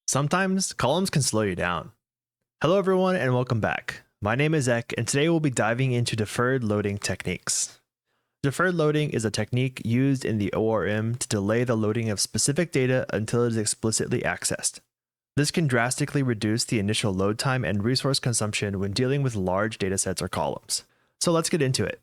Sometimes columns can slow you down. Hello everyone and welcome back. My name is Ek and today we'll be diving into deferred loading techniques. Deferred loading is a technique used in the ORM to delay the loading of specific data until it is explicitly accessed. This can drastically reduce the initial load time and resource consumption when dealing with large datasets or columns. So let's get into it.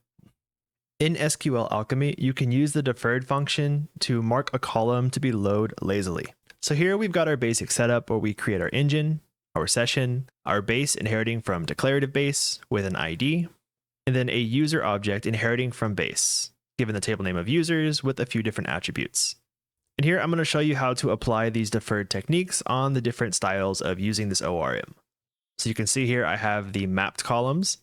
In SQLAlchemy, you can use the deferred function to mark a column to be loaded lazily. So here we've got our basic setup where we create our engine, our session, our base inheriting from declarative base with an ID, and then a user object inheriting from base, given the table name of users with a few different attributes. And here I'm going to show you how to apply these deferred techniques on the different styles of using this ORM. So you can see here I have the mapped columns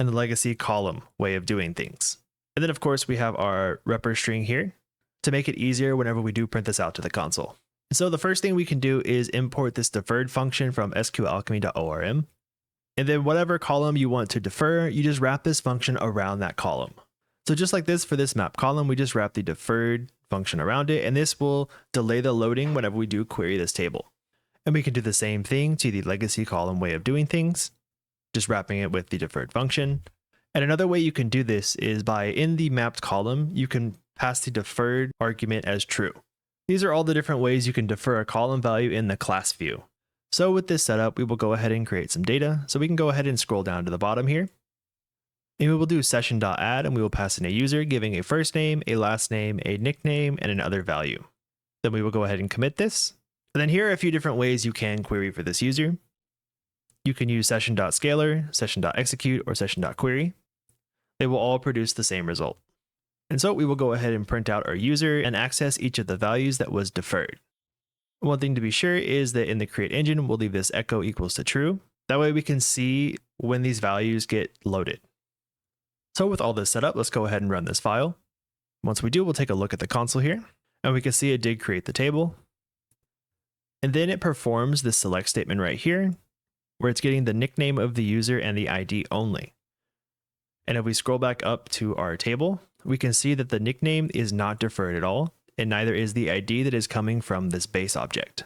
and the legacy column way of doing things. And then of course we have our repr string here to make it easier whenever we do print this out to the console. So the first thing we can do is import this deferred function from SQLAlchemy.orm. And then whatever column you want to defer, you just wrap this function around that column. So just like this for this map column, we just wrap the deferred function around it, and this will delay the loading whenever we do query this table. And we can do the same thing to the legacy column way of doing things, just wrapping it with the deferred function. And another way you can do this is by in the mapped column, you can pass the deferred argument as true. These are all the different ways you can defer a column value in the class view. So with this setup, we will go ahead and create some data. So we can go ahead and scroll down to the bottom here. And we will do session.add and we will pass in a user giving a first name, a last name, a nickname, and another value. Then we will go ahead and commit this. And then here are a few different ways you can query for this user. You can use session.scalar, session.execute, or session.query. They will all produce the same result. And so we will go ahead and print out our user and access each of the values that was deferred. One thing to be sure is that in the create engine, we'll leave this echo equals to true. That way we can see when these values get loaded. So with all this set up, let's go ahead and run this file. Once we do, we'll take a look at the console here, and we can see it did create the table. And then it performs this select statement right here, where it's getting the nickname of the user and the ID only. And if we scroll back up to our table, we can see that the nickname is not deferred at all, and neither is the ID that is coming from this base object.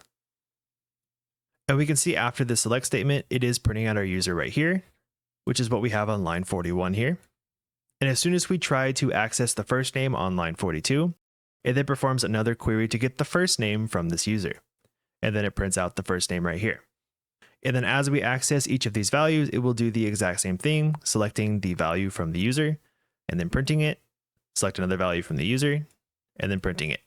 And we can see after the select statement, it is printing out our user right here, which is what we have on line 41 here. And as soon as we try to access the first name on line 42, it then performs another query to get the first name from this user. And then it prints out the first name right here. And then as we access each of these values, it will do the exact same thing, selecting the value from the user and then printing it, select another value from the user, and then printing it.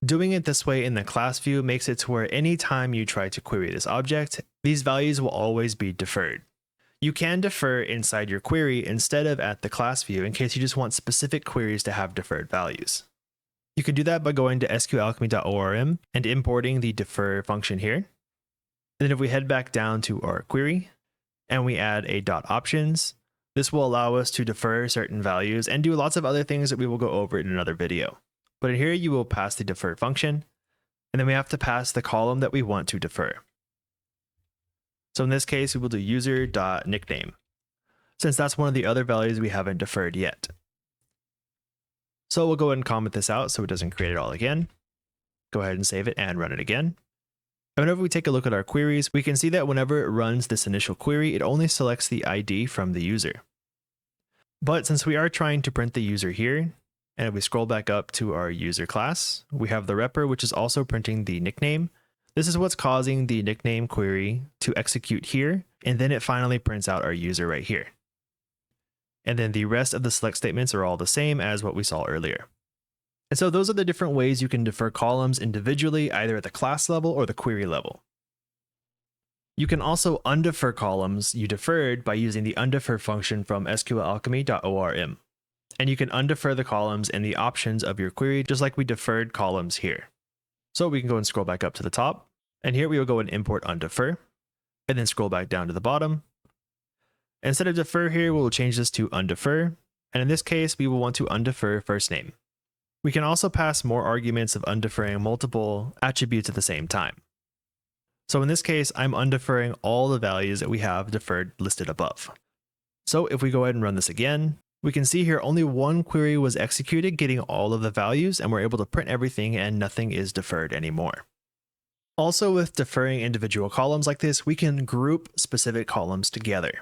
Doing it this way in the class view makes it to where anytime you try to query this object, these values will always be deferred. You can defer inside your query instead of at the class view in case you just want specific queries to have deferred values. You can do that by going to SQLAlchemy.orm and importing the defer function here. And then if we head back down to our query and we add a .options, this will allow us to defer certain values and do lots of other things that we will go over in another video. But in here, you will pass the defer function, and then we have to pass the column that we want to defer. So in this case, we will do user.nickname, since that's one of the other values we haven't deferred yet. So we'll go ahead and comment this out so it doesn't create it all again. Go ahead and save it and run it again. And whenever we take a look at our queries, we can see that whenever it runs this initial query, it only selects the ID from the user. But since we are trying to print the user here, and if we scroll back up to our user class, we have the repr, which is also printing the nickname. This is what's causing the nickname query to execute here, and then it finally prints out our user right here. And then the rest of the select statements are all the same as what we saw earlier. And so those are the different ways you can defer columns individually, either at the class level or the query level. You can also undefer columns you deferred by using the Undefer function from SQLAlchemy.orm. And you can undefer the columns in the options of your query, just like we deferred columns here. So we can go and scroll back up to the top, and here we will go and import undefer, and then scroll back down to the bottom. Instead of defer here, we'll change this to undefer, and in this case, we will want to undefer first name. We can also pass more arguments of undeferring multiple attributes at the same time. So in this case, I'm undeferring all the values that we have deferred listed above. So if we go ahead and run this again, we can see here only one query was executed, getting all of the values, and we're able to print everything and nothing is deferred anymore. Also, with deferring individual columns like this, we can group specific columns together.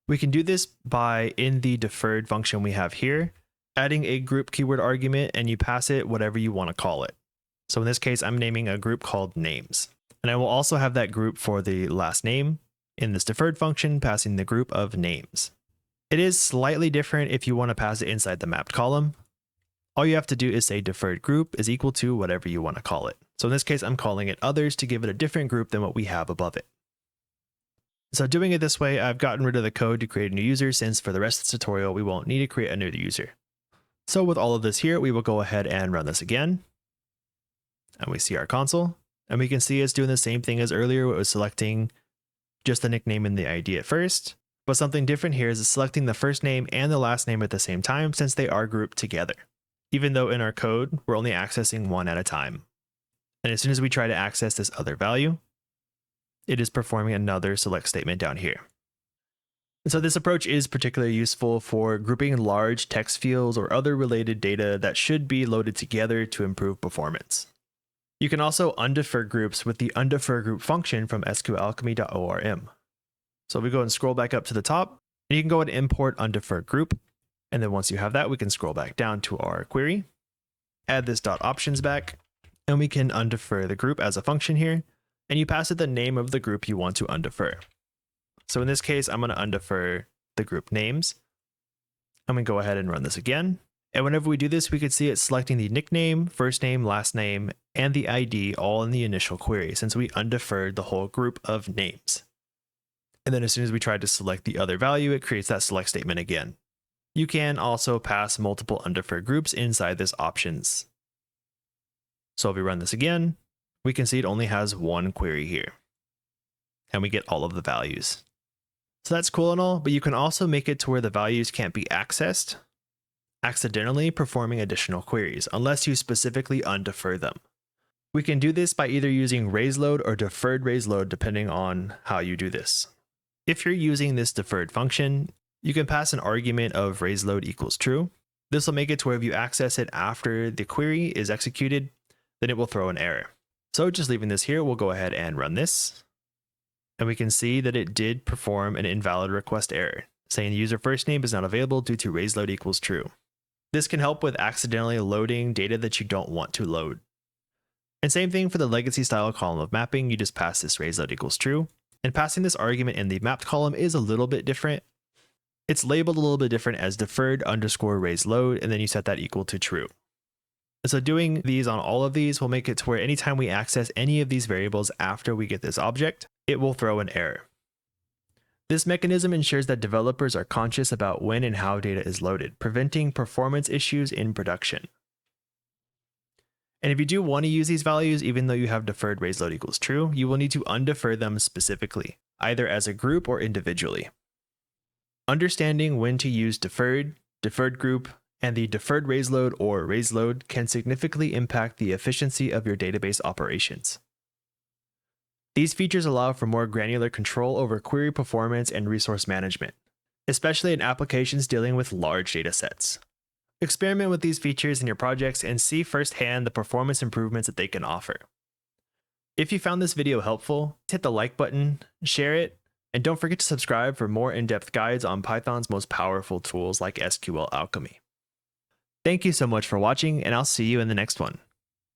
We can do this by, in the deferred function we have here, adding a group keyword argument, and you pass it whatever you want to call it. So in this case, I'm naming a group called names. And I will also have that group for the last name in this deferred function, passing the group of names. It is slightly different if you want to pass it inside the mapped column. All you have to do is say deferred group is equal to whatever you want to call it. So in this case, I'm calling it others to give it a different group than what we have above it. So doing it this way, I've gotten rid of the code to create a new user, since for the rest of this tutorial, we won't need to create a new user. So with all of this here, we will go ahead and run this again. And we see our console, and we can see it's doing the same thing as earlier, where it was selecting just the nickname and the ID at first. But something different here is it's selecting the first name and the last name at the same time, since they are grouped together. Even though in our code, we're only accessing one at a time. And as soon as we try to access this other value, it is performing another select statement down here. And so this approach is particularly useful for grouping large text fields or other related data that should be loaded together to improve performance. You can also undefer groups with the undefer group function from SQLAlchemy.orm. So we go and scroll back up to the top, and you can go and import undefer group. And then once you have that, we can scroll back down to our query, add this .options back, and we can undefer the group as a function here, and you pass it the name of the group you want to undefer. So in this case, I'm going to undefer the group names. I'm going to go ahead and run this again. And whenever we do this, we could see it selecting the nickname, first name, last name, and the ID all in the initial query, since we undeferred the whole group of names. And then as soon as we try to select the other value, it creates that select statement again. You can also pass multiple undeferred groups inside this options. So if we run this again, we can see it only has one query here. And we get all of the values. So that's cool and all, but you can also make it to where the values can't be accessed, accidentally performing additional queries, unless you specifically undefer them. We can do this by either using Raiseload or Deferred Raiseload, depending on how you do this. If you're using this deferred function, you can pass an argument of Raiseload equals true. This will make it to where if you access it after the query is executed, then it will throw an error. So just leaving this here, we'll go ahead and run this. And we can see that it did perform an invalid request error, saying the user first name is not available due to Raiseload equals true. This can help with accidentally loading data that you don't want to load. And same thing for the legacy style column of mapping, you just pass this Raiseload equals true. And passing this argument in the mapped column is a little bit different. It's labeled a little bit different as deferred underscore Raiseload, and then you set that equal to true. So doing these on all of these will make it to where anytime we access any of these variables after we get this object, it will throw an error. This mechanism ensures that developers are conscious about when and how data is loaded, preventing performance issues in production. And if you do want to use these values, even though you have deferred Raiseload equals true, you will need to undefer them specifically, either as a group or individually. Understanding when to use deferred, deferred group, and the deferred Raiseload or Raiseload can significantly impact the efficiency of your database operations. These features allow for more granular control over query performance and resource management, especially in applications dealing with large datasets. Experiment with these features in your projects and see firsthand the performance improvements that they can offer. If you found this video helpful, hit the like button, share it, and don't forget to subscribe for more in-depth guides on Python's most powerful tools like SQLAlchemy. Thank you so much for watching, and I'll see you in the next one.